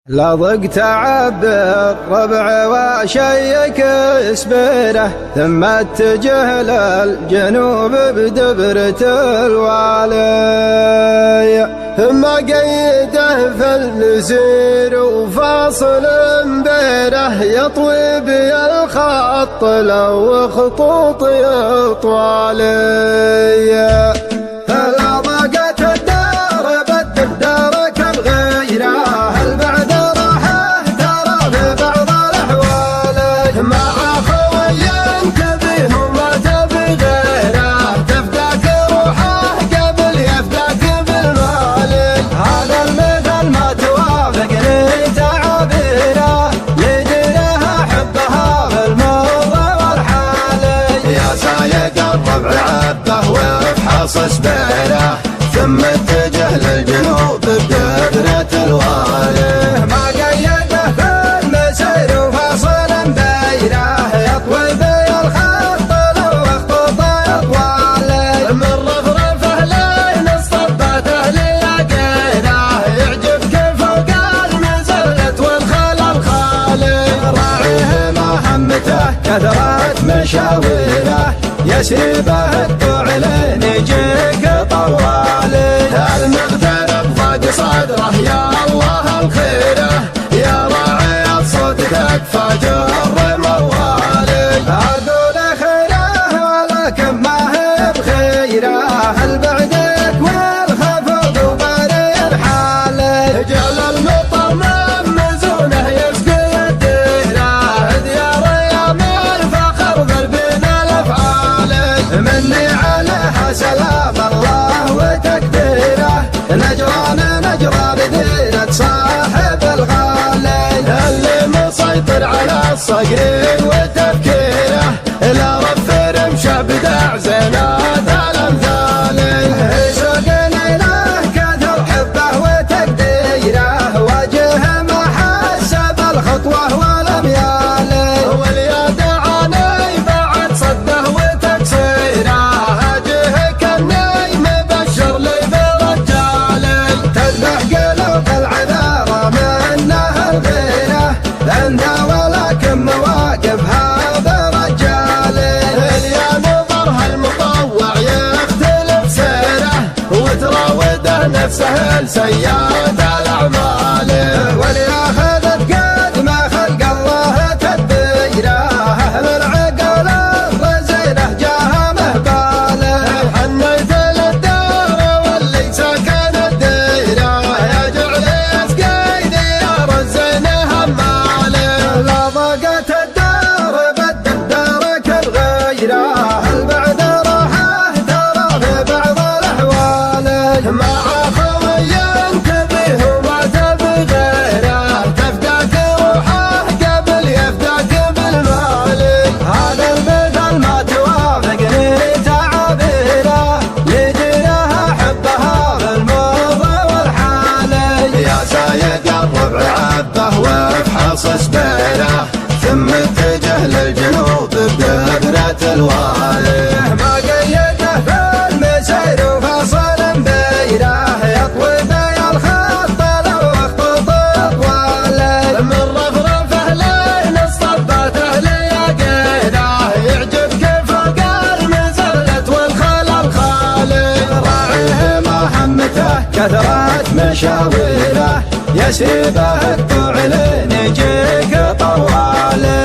لا ضقت عبر ربع وشيك اسبره، ثم اتجه للجنوب بدبرة الوالي، ثم قيده في النسير وفاصل بيره، يطوي بي الخط لو خطوط طوالي. فلا ضاقت الدار بدل دارك بغيره، البعد راحه ترى في بعض الاحوال، مع خوي تبيه وما تبي غيره، تفداك روحه قبل يفداك بالمال. هذا المثل ما توافقني تعابيره، لدينه حبها بالموضة والحال. يا سايق الربع عبه وافحص سبيره، ثم اتجه للجنوب بدبرة الوالي، ما قيده في المسير وفاصل بيره، يطوي بي الخط لو خطوط طوالي، من رفرفه لين اصطبته لياقينه، يعجبك فوق المزلة والخل الخالي. راعيه ما همته كثرت مشاويره، يسري به الطوع لين يجيك طوالي. المغترب ضاق صدره يا الله الخيره، يا راعي الصوت تكفى جر موالي. اقول خيره ولكن ما هي بخيره، البعدك والخفض وبرين حالي. جل المطر من مزونه يسقي الديره، ديار يا الفخر ذربين الافعال، مني عليها سلام الله وتكبيره، نجران نجران دينة صاحب الغالي، اللي مسيطر على الصقر وتفكيره، لا رفر مشى بدع زينات الامثال. سوقنا له كثر حبه وتقديره، وجه ما حس بالخطوه والاميال، واليد عاني بعد صده وتكسيره، اجهك الني مبشر لي برجال، تذبح قلوب العذارى منها الغيره، عندها ولكن مواقفها برجال. يا نظرها المطوع يختلف سيره، وتراوده نفسه لسياد الاعمال، ولياخذت قد ما خلق الله تدبيره، من عقل الرزينه جاها مهباله، حنيت للدار واللي سكن الديره، يا جعلي اسقيني يا رزينه هماله. لا ضاقت الدار بدل دارك بغيره، البعد راحه ترى في بعض الاحوال، مع خوي تبيه وما تبي غيره، تفداك روحه قبل يفداك بالمال. هذا المثل ما توافقني تعابيره، لدينه حبها بالموضة والحال. يا سايق الربع عبه وافحص سبيره، ثم اتجه للجنوب بدبرة الوالي، ما قيده في المسير وفاصل بيره، يطوي بي الخط لو خطوط طوالي، من رفرفه لين اصطبته لياقينه، يعجبك فوق المزلة والخل الخالي. راعيه ما همته كثرت مشاويره، يسري به الطوع لين يجيك طوالي.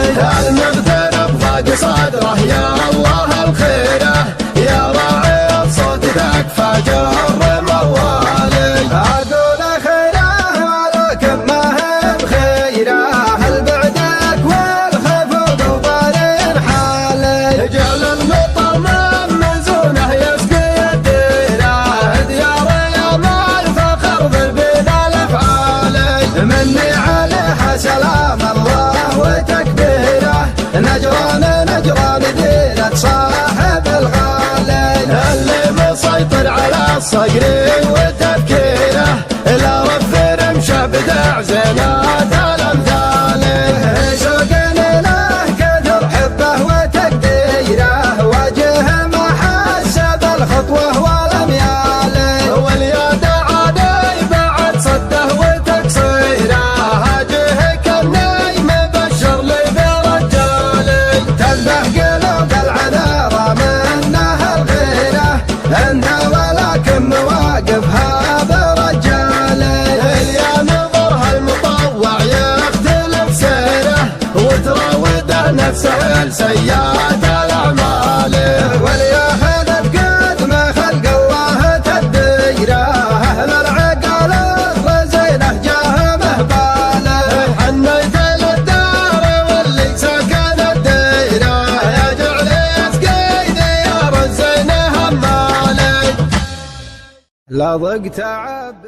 المغترب ضاق صدره يا الله الخيره، يا راعي الصوت تكفى جر موالي. اقول خيره ولكن ما هي بخيره، البعدك والخفض وبرين حالي، جعل المطر من مزونه يسقي الديره، ديار يا الفخر ذربين الافعال، مني عليها سلام الله وتكبيره، نجران نجران دينة صاحب الغالي، اللي مسيطر على الصقر وتفكيره، لا رفر مشى بدع زينات الامثال. سوقنا له كثر حبه وتقديره، وجه ما حس بالخطوه والاميال، واليد عاني بعد صده وتكسيره، لا ضقت عب